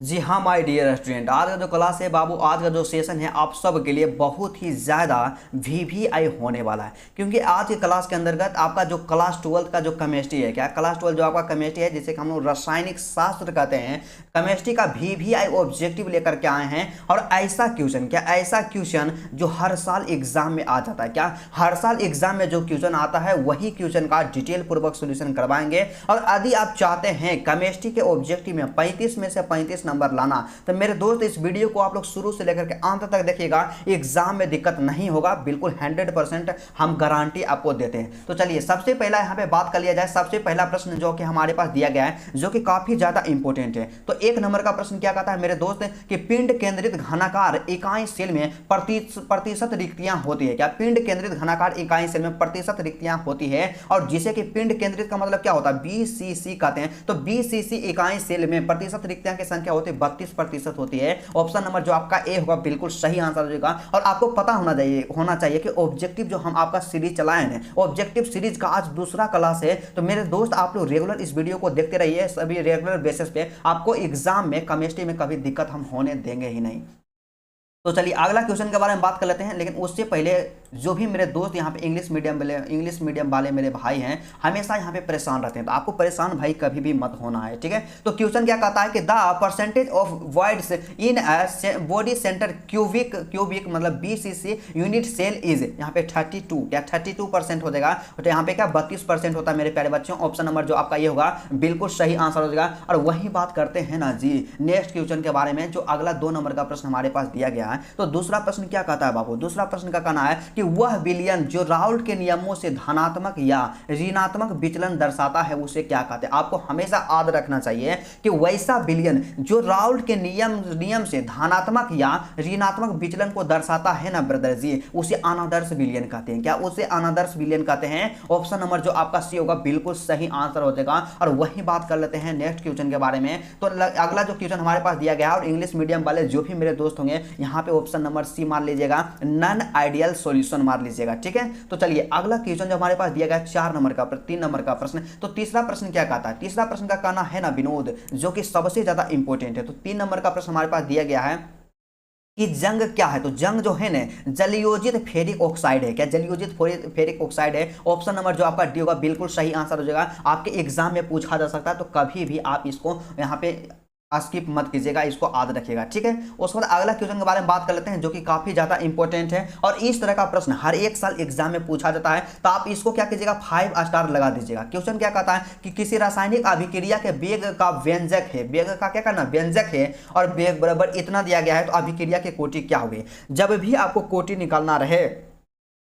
जी हाँ my dear student, आज का जो क्लास है बाबू, आज का जो सेशन है आप सब के लिए बहुत ही ज़्यादा वीवीआई होने वाला है। क्योंकि आज की क्लास के अंतर्गत आपका जो क्लास 12 का जो केमिस्ट्री है, क्या क्लास 12 जो आपका केमिस्ट्री है जिसे हम लोग रासायनिक शास्त्र कहते हैं, केमिस्ट्री का वीवीआई ऑब्जेक्टिव लेकर के आए हैं। और ऐसा क्वेश्चन, क्या ऐसा क्वेश्चन जो हर साल एग्जाम में आ जाता है, क्या हर साल एग्जाम में जो क्वेश्चन आता है वही क्वेश्चन का डिटेल पूर्वक सोल्यूशन करवाएंगे। और यदि आप चाहते हैं केमिस्ट्री के ऑब्जेक्टिव में 35 में से 35 नंबर लाना, तो मेरे दोस्त इस वीडियो को आप लोग शुरू से लेकर के अंत तक देखिएगा, एग्जाम में दिक्कत नहीं होगा, बिल्कुल 100% हम गारंटी आपको देते हैं। तो चलिए सबसे पहला यहां पे बात कर लिया जाए। सबसे पहला प्रश्न जो कि हमारे पास दिया गया है, जो कि काफी ज्यादा इंपॉर्टेंट है। तो 1 नंबर का प्रश्न क्या कहता है मेरे दोस्त कि पिंड केंद्रित घनाकार इकाई सेल में प्रतिशत रिक्तियां होती है। क्या पिंड केंद्रित घनाकार इकाई सेल में प्रतिशत रिक्तियां होती है, और जिसे कि पिंड केंद्रित का मतलब क्या होता है, बीसीसी कहते हैं। तो बीसीसी इकाई सेल में प्रतिशत रिक्तियां की संख्या होती है 32% होती है। ऑप्शन नंबर जो आपका ए होगा बिल्कुल सही आंसर हो जाएगा। और आपको पता होना चाहिए कि ऑब्जेक्टिव जो हम आपका सीरीज चलाए हैं, ऑब्जेक्टिव सीरीज का आज दूसरा क्लास है। तो मेरे दोस्त आप लोग रेगुलर इस वीडियो को देखते रहिए, सभी रेगुलर बेसिस पे आपको एग्जाम में केमिस्ट्री में कभी दिक्कत हम होने देंगे ही नहीं। तो चलिए अगला क्वेश्चन के बारे में बात कर लेते हैं, लेकिन उससे पहले जो भी मेरे दोस्त यहाँ पे इंग्लिश मीडियम वाले मेरे भाई हैं, हमेशा यहाँ पे परेशान रहते हैं, तो आपको परेशान भाई कभी भी मत होना है, ठीक है। तो क्वेश्चन क्या कहता है कि the percentage of voids in body centre cubic मतलब बीसीसी यूनिट सेल इज, यहाँ पे 32, क्या 32% हो जाएगा। तो यहाँ पे क्या 32% होता है मेरे प्यारे बच्चों। ऑप्शन नंबर जो आपका ये होगा बिल्कुल सही आंसर हो जाएगा। और वही बात करते हैं ना जी नेक्स्ट क्वेश्चन के बारे में, जो अगला 2 नंबर का प्रश्न हमारे पास दिया गया है। तो दूसरा प्रश्न क्या कहता है बाबू, दूसरा प्रश्न का कहना है कि वह विलयन जो राउल्ट के नियमों से धनात्मक या ऋणात्मक विचलन दर्शाता है उसे क्या कहते हैं। आपको हमेशा याद रखना चाहिए कि वैसा विलयन जो राउल्ट के नियम से धनात्मक या ऋणात्मक विचलन को दर्शाता है ना ब्रदर जी, उसे अनादर्श विलयन कहते हैं। क्या उसे अनादर्श विलयन कहते हैं। ऑप्शन नंबर जो आपका सी होगा बिल्कुल सही आंसर हो जाएगा। और वही बात कर लेते हैं नेक्स्ट क्वेश्चन के बारे में। तो अगला जो क्वेश्चन हमारे पास दिया गया है, और इंग्लिश मीडियम वाले जो भी मेरे दोस्त होंगे यहाँ पे ऑप्शन नंबर सी मार लीजिएगा, नॉन आइडियल सॉल्यूशन मार लीजिएगा, ठीक है। तो चलिए अगला क्वेश्चन जो हमारे पास दिया गया 3 नंबर का प्रश्न। तो तीसरा प्रश्न क्या कहता है, तीसरा प्रश्न का कहना है ना विनोद, जो कि सबसे ज्यादा इंपॉर्टेंट है। तो 3 नंबर का प्रश्न हमारे पास दिया गया है कि जंग क्या है। तो जंग जो है ना जलयोजित फेरिक ऑक्साइड है। क्या जलयोजित फेरिक ऑक्साइड है। ऑप्शन नंबर जो आपका डी होगा बिल्कुल सही आंसर हो जाएगा। आपके एग्जाम में पूछा जा सकता है, तो कभी भी आप इसको यहाँ पे स्किप मत कीजिएगा, इसको याद रखिएगा, ठीक है। उसके बाद अगला क्वेश्चन के बारे में बात कर लेते हैं, जो कि काफी ज्यादा इंपॉर्टेंट है। और इस तरह का प्रश्न हर एक साल एग्जाम में पूछा जाता है, तो आप इसको क्या कीजिएगा 5 स्टार लगा दीजिएगा। क्वेश्चन क्या कहता है कि किसी रासायनिक अभिक्रिया के वेग का व्यंजक है, वेग का क्या करना व्यंजक है, और वेग बराबर इतना दिया गया है, तो अभिक्रिया की कोटि क्या होगी। जब भी आपको कोटि निकालना रहे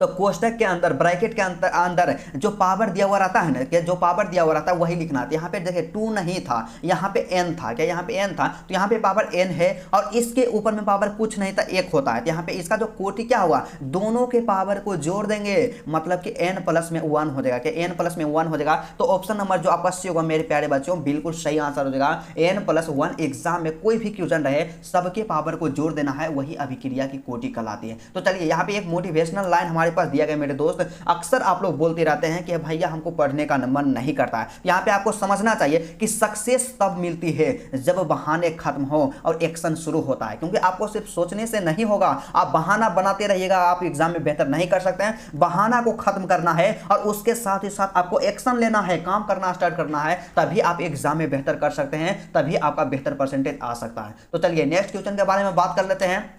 तो कोष्टक के अंदर ब्रैकेट के अंदर जो पावर दिया हुआ रहता है ना, कि जो पावर दिया हुआ रहता है वही लिखना। तो यहाँ पे देखिए 2 नहीं था, यहाँ पे n था। क्या यहाँ पे n था, तो यहाँ पे पावर n है, और इसके ऊपर में पावर कुछ नहीं था, 1 होता है। तो यहाँ पे इसका जो कोटि क्या हुआ, दोनों के पावर को जोड़ देंगे, मतलब कि n प्लस में 1 हो जाएगा। क्या n प्लस में 1 हो जाएगा। तो ऑप्शन नंबर जो आपका सी होगा मेरे प्यारे बच्चों बिल्कुल सही आंसर हो जाएगा। n+1 एग्जाम में कोई भी क्वेश्चन रहे, सबके पावर को जोड़ देना है, वही अभिक्रिया की कोटि कहलाती है। तो चलिए यहाँ पे एक मोटिवेशनल लाइन हमारे पास दिया गया मेरे दोस्त। अक्सर आप लोग बोलते रहते हैं कि भैया हमको पढ़ने का मन नहीं करता है। यहाँ पे आपको समझना चाहिए कि सक्सेस तब मिलती है जब बहाने खत्म हो और एक्शन शुरू होता है। क्योंकि आपको सिर्फ सोचने से नहीं होगा, आप बहाना बनाते रहिएगा, आप एग्जाम में बेहतर नहीं कर सकते हैं। बहाना को खत्म करना है, और उसके साथ ही साथ आपको एक्शन लेना है, काम करना स्टार्ट करना है, तभी आप एग्जाम में बेहतर कर सकते हैं, तभी आपका बेहतर परसेंटेज आ सकता है। तो चलिए नेक्स्ट क्वेश्चन के बारे में बात कर लेते हैं।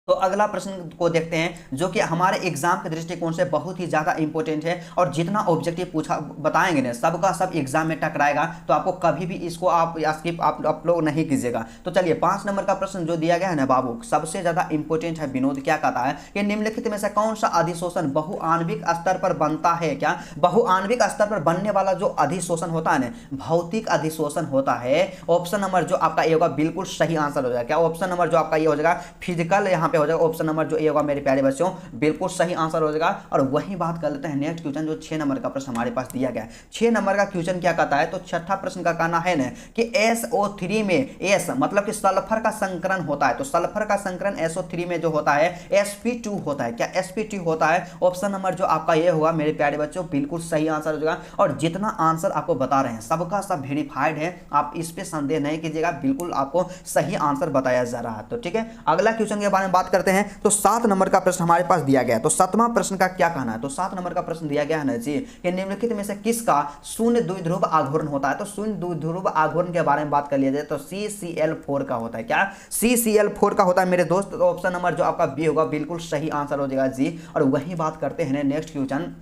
तो अगला प्रश्न को देखते हैं, जो कि हमारे एग्जाम के दृष्टिकोण से बहुत ही ज्यादा इंपॉर्टेंट है। और जितना ऑब्जेक्टिव पूछा बताएंगे ना, सबका सब एग्जाम में टकराएगा, तो आपको कभी भी इसको आप स्किप आप लोग नहीं कीजिएगा। तो चलिए 5 नंबर का प्रश्न जो दिया गया है ना बाबू, सबसे ज्यादा इंपॉर्टेंट है विनोद। क्या कहता है कि निम्नलिखित में से कौन सा अधिशोषण बहुआण्विक स्तर पर बनता है। क्या बहुआण्विक स्तर पर बनने वाला जो अधिशोषण होता है ना, भौतिक अधिशोषण होता है। ऑप्शन नंबर जो आपका ये होगा बिल्कुल सही आंसर हो जाएगा। क्या ऑप्शन नंबर जो आपका ये हो जाएगा फिजिकल, यहाँ पे पे हो जाएगा ऑप्शन नंबर जो ए होगा मेरे प्यारे बच्चों बिल्कुल सही आंसर हो जाएगा। और वही बात कर लेते हैं नेक्स्ट क्वेश्चन जो 6 नंबर का प्रश्न हमारे पास दिया गया है। 6 नंबर का क्वेश्चन क्या कहता है, तो छठा प्रश्न का कहना है ना कि SO3 में S मतलब कि सल्फर का संकरण होता है, तो सल्फर का संकरण SO3 में जो होता है sp2 होता है। क्या sp2 होता है? ऑप्शन नंबर जो आपका ये होगा मेरे प्यारे बच्चों बिल्कुल सही आंसर हो जाएगा। और जितना आंसर आपको बता रहे हैं सबका सब वेरीफाइड है, आप इस पे संदेह नहीं कीजिएगा, बिल्कुल आपको सही आंसर बताया जा रहा है। तो ठीक है, अगला क्वेश्चन के बारे में बात करते हैं। तो 7 नंबर का प्रश्न हमारे पास दिया गया है। तो 7वां प्रश्न का क्या कहना है, तो 7 नंबर का प्रश्न दिया गया है ना जी कि निम्नलिखित में से किसका शून्य द्विध्रुव आघूर्ण होता है। तो शून्य द्विध्रुव आघूर्ण के बारे में बात कर लिया जाए तो CCl4 का होता है। क्या CCl4 का होता है मेरे दोस्त। तो ऑप्शन नंबर जो आपका बी होगा बिल्कुल सही आंसर हो जाएगा जी। और वही बात करते हैं नेक्स्ट क्वेश्चन।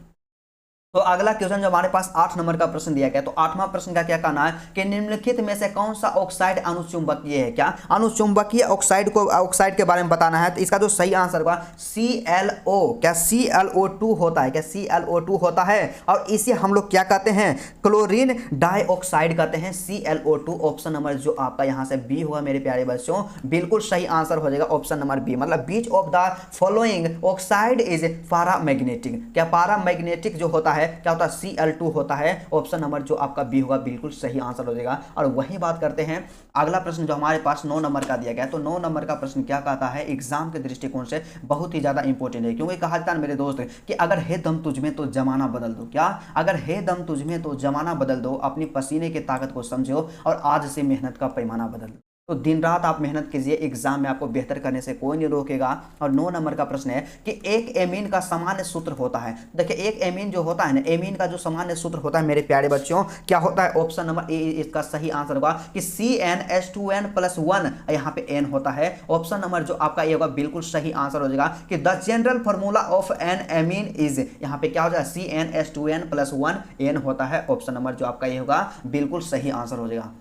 तो अगला क्वेश्चन जो हमारे पास 8 नंबर का प्रश्न दिया गया, तो 8वां प्रश्न का क्या कहना है कि निम्नलिखित में से कौन सा ऑक्साइड अनुचुंबकीय है। क्या अनुचुंबकीय ऑक्साइड के बारे में बताना है। तो इसका जो सही आंसर होगा ClO, क्या ClO2 होता है। क्या ClO2 होता है और इसे हम लोग क्या कहते हैं, क्लोरीन डाइऑक्साइड कहते हैं ClO2। ऑप्शन नंबर जो आपका यहाँ से बी हुआ मेरे प्यारे बच्चों बिल्कुल सही आंसर हो जाएगा ऑप्शन नंबर बी। मतलब which of the following oxide is paramagnetic. क्या पारामैग्नेटिक जो होता है क्या होता है Cl2 होता है। ऑप्शन नंबर जो आपका बी होगा बिल्कुल सही आंसर हो जाएगा। और वही बात करते हैं अगला प्रश्न जो हमारे पास 9 नंबर का दिया गया है। तो 9 नंबर का प्रश्न क्या कहता है, एग्जाम के दृष्टिकोण से बहुत ही ज्यादा इंपॉर्टेंट है, क्योंकि कहा जाता है मेरे दोस्त कि अगर है दम तुझ में तो जमाना बदल दो। क्या अगर है दम तुझ में तो जमाना बदल दो, अपनी पसीने की ताकत को समझो और आज से मेहनत का पैमाना बदल दो। तो दिन रात आप मेहनत कीजिए, एग्जाम में आपको बेहतर करने से कोई नहीं रोकेगा। और 9 नंबर का प्रश्न है कि एक एमीन का सामान्य सूत्र होता है। देखिए एक एमीन जो होता है ना, एमीन का जो सामान्य सूत्र होता है मेरे प्यारे बच्चों क्या होता है। ऑप्शन नंबर ए इसका सही आंसर होगा कि CnH2n+1 यहाँ पे n होता है। ऑप्शन नंबर जो आपका ये होगा बिल्कुल सही आंसर हो जाएगा कि the general formula of an amine is, यहाँ पे क्या हो जाएगा CnH2n+1 n होता है। ऑप्शन नंबर जो आपका ये होगा बिल्कुल सही आंसर हो जाएगा।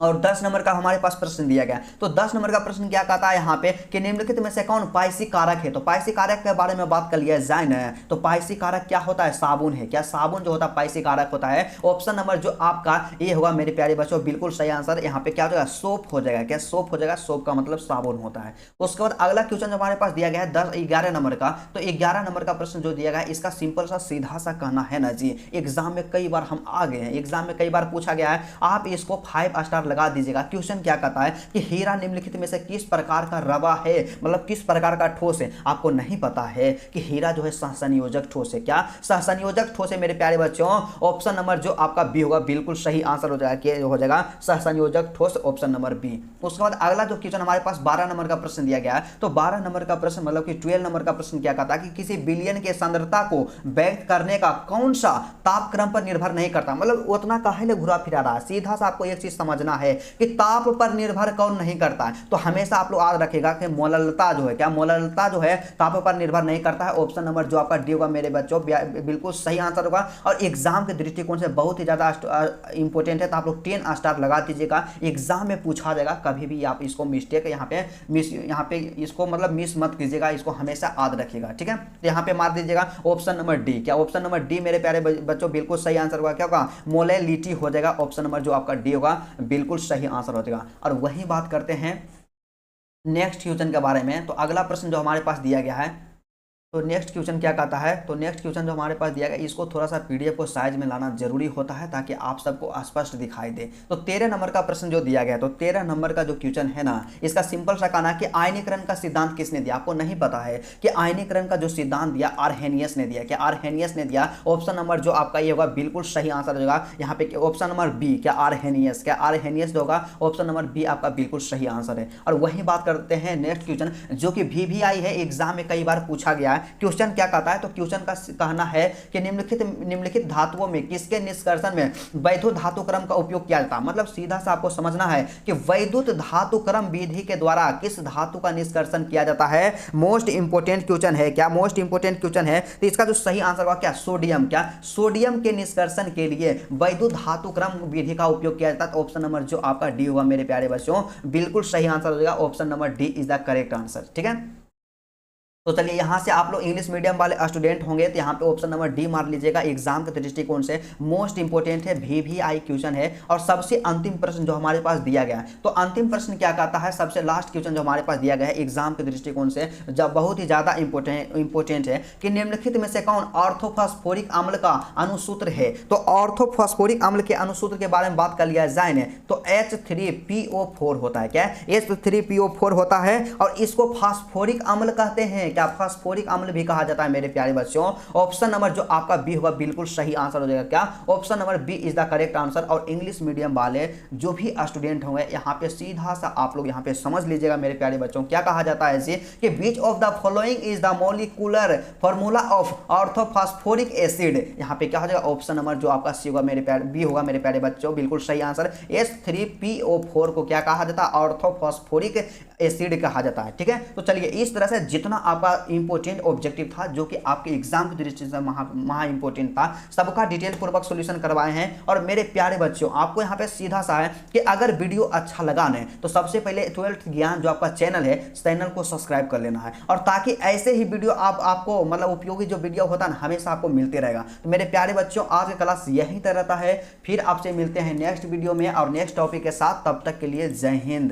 और 10 नंबर का हमारे पास प्रश्न दिया गया। तो 10 नंबर का प्रश्न क्या कहता है यहाँ पे कि निम्नलिखित में से कौन पाइसी कारक है। तो पाइसी कारक के बारे में बात कर लिया जाए ना, तो पाइसी कारक क्या होता है, साबुन है। क्या साबुन जो होता है पाइसी कारक होता है। ऑप्शन नंबर जो आपका ये होगा मेरे प्यारे बच्चों बिल्कुल सही आंसर। यहाँ पे क्या हो जाएगा, सोप हो जाएगा। क्या सोप हो जाएगा, सोप का मतलब साबुन होता है। उसके बाद अगला क्वेश्चन जो हमारे पास दिया गया है 11 नंबर का। तो 11 नंबर का प्रश्न जो दिया गया है इसका सिंपल सा सीधा सा कहना है ना जी, एग्जाम में कई बार हम आ गए हैं, एग्जाम में कई बार पूछा गया है, आप इसको 5 स्टार लगा दीजिएगा। क्या कहता है कि हीरा निम्नलिखित में से किस प्रकार का रवा है, मतलब किस प्रकार का ठोस है। आपको नहीं पता है कि हीरा जो है सहसंयोजक ठोस है। क्या सहसंयोजक ठोस है मेरे प्यारे बच्चों। ऑप्शन नंबर जो आपका बी होगा बिल्कुल सही आंसर हो जाएगा, हो जाएगा सहसंयोजक ठोस, ऑप्शन नंबर बी। उसके बाद अगला जो क्वेश्चन हमारे पास 12 नंबर का प्रश्न दिया गया है। तो 12 नंबर का प्रश्न मतलब कि 12 नंबर का प्रश्न क्या कहता है कि किसी विलयन के सांद्रता को व्यक्त करने का कौन सा तापक्रम पर निर्भर नहीं करता। मतलब उतना काहे घुरा फिरा रहा है। सीधा सा आपको एक चीज समझना है कि ताप पर निर्भर कौन नहीं करता है। तो हमेशा आप लोग याद रखेगा कि मोललता जो है, क्या मोललता जो है ताप पर निर्भर नहीं करता है। ऑप्शन नंबर जो आपका डी होगा मेरे बच्चों बिल्कुल सही आंसर होगा। और एग्जाम के दृष्टिकोण से बहुत ही ज्यादा इंपॉर्टेंट है, तो आप लोग 10 स्टार लगा दीजिएगा। एग्जाम में पूछा जाएगा, कभी भी आप इसको मिस्टेक यहाँ पे इसको मतलब मिस मत कीजिएगा, इसको हमेशा याद रखिएगा। ठीक है, तो यहाँ पे मार दीजिएगा ऑप्शन नंबर डी। क्या ऑप्शन नंबर डी मेरे प्यारे बच्चों बिल्कुल सही आंसर होगा। क्या होगा, मोलेलिटी हो जाएगा। ऑप्शन नंबर जो आपका डी होगा बिल्कुल सही आंसर हो जाएगा। और वही बात करते हैं नेक्स्ट क्वेश्चन के बारे में। तो अगला प्रश्न जो हमारे पास दिया गया है, तो नेक्स्ट क्वेश्चन क्या कहता है। तो नेक्स्ट क्वेश्चन जो हमारे पास दिया गया इसको थोड़ा सा पीडीएफ को साइज में लाना जरूरी होता है ताकि आप सबको स्पष्ट दिखाई दे। तो 13 नंबर का प्रश्न जो दिया गया, तो 13 नंबर का जो क्वेश्चन है ना, इसका सिंपल सा कहना कि आयनीकरण का सिद्धांत किसने दिया। आपको नहीं पता है कि आयनीकरण का जो सिद्धांत दिया आर्हेनियस ने दिया। क्या आर्हेनियस ने दिया। ऑप्शन नंबर जो आपका ये होगा बिल्कुल सही आंसर हो जाएगा। यहाँ पे ऑप्शन नंबर बी, क्या आर्हेनियस। क्या आर्हेनियस जो होगा ऑप्शन नंबर बी आपका बिल्कुल सही आंसर है। और वही बात करते हैं नेक्स्ट क्वेश्चन जो कि VVI है, एग्जाम में कई बार पूछा गया है। क्वेश्चन क्या कहता है, तो क्वेश्चन का कहना है कि निम्नलिखित धातुओं में किसके निष्कर्षण में वैद्युत धातु क्रम का उपयोग किया जाता है। मतलब सीधा सा आपको समझना है कि वैद्युत धातु क्रम विधि के द्वारा किस धातु का निष्कर्षण किया जाता है। मोस्ट इंपोर्टेंट क्वेश्चन है। क्या मोस्ट इंपोर्टेंट क्वेश्चन है। तो इसका जो सही आंसर होगा क्या, सोडियम। क्या सोडियम के निष्कर्षण के लिए वैद्युत धातु क्रम विधि का उपयोग किया जाता है। ऑप्शन नंबर जो आपका डी होगा मेरे प्यारे बच्चों बिल्कुल सही आंसर हो जाएगा। Option number D is the correct answer. ठीक है। तो चलिए यहाँ से आप लोग इंग्लिश मीडियम वाले स्टूडेंट होंगे तो यहाँ पे ऑप्शन नंबर डी मार लीजिएगा। एग्जाम के दृष्टिकोण से मोस्ट इंपोर्टेंट है, वीवीआई क्वेश्चन है और सबसे अंतिम प्रश्न जो हमारे पास दिया गया है। तो अंतिम प्रश्न क्या कहता है, सबसे लास्ट क्वेश्चन जो हमारे पास दिया गया है एग्जाम के दृष्टिकोण से जब बहुत ही ज्यादा इंपोर्टेंट है कि निम्नलिखित में से कौन ऑर्थोफॉस्फोरिक अम्ल का अनुसूत्र है। तो ऑर्थोफॉस्फोरिक अम्ल के अनुसूत्र के बारे में बात कर लिया जाए ना तो H3PO4 होता है। क्या H3PO4 होता है और इसको फास्फोरिक अम्ल कहते हैं। क्या फास्फोरिक अम्ल भी कहा जाता है मेरे प्यारे बच्चों। ऑप्शन नंबर जो आपका बी होगा बिल्कुल सही आंसर हो जाएगा। क्या option number B is the correct answer. और इंग्लिश मीडियम वाले जो भी स्टूडेंट होंगे यहाँ पे सीधा सा आप लोग यहाँ पे समझ लीजिएगा मेरे प्यारे बच्चों। क्या कहा जाता है इसे कि which of the following is the molecular formula of orthophosphoric acid. यहाँ पे क्या हो जाएगा, ऑप्शन नंबर जो आपका सी होगा मेरे प्यारे बी होगा मेरे प्यारे बच्चों, बिल्कुल सही आंसर। H3PO4 को क्या कहा जाता है, ऑर्थोफॉस्फोरिक एसिड कहा जाता है। ठीक है, तो चलिए इस तरह से जितना आपका इंपोर्टेंट ऑब्जेक्टिव था जो कि आपके एग्जाम की दृष्टि से महा इंपोर्टेंट था, सबका डिटेल पूर्वक सॉल्यूशन करवाए हैं। और मेरे प्यारे बच्चों आपको यहाँ पे सीधा सा है कि अगर वीडियो अच्छा लगा ना तो सबसे पहले 12th ज्ञान जो आपका चैनल है, चैनल को सब्सक्राइब कर लेना है और ताकि ऐसे ही वीडियो आपको मतलब उपयोगी जो वीडियो होता है ना हमेशा आपको मिलते रहेगा। तो मेरे प्यारे बच्चों आज का क्लास यहीं तक रहता है, फिर आपसे मिलते हैं नेक्स्ट वीडियो में और नेक्स्ट टॉपिक के साथ। तब तक के लिए जय हिंद।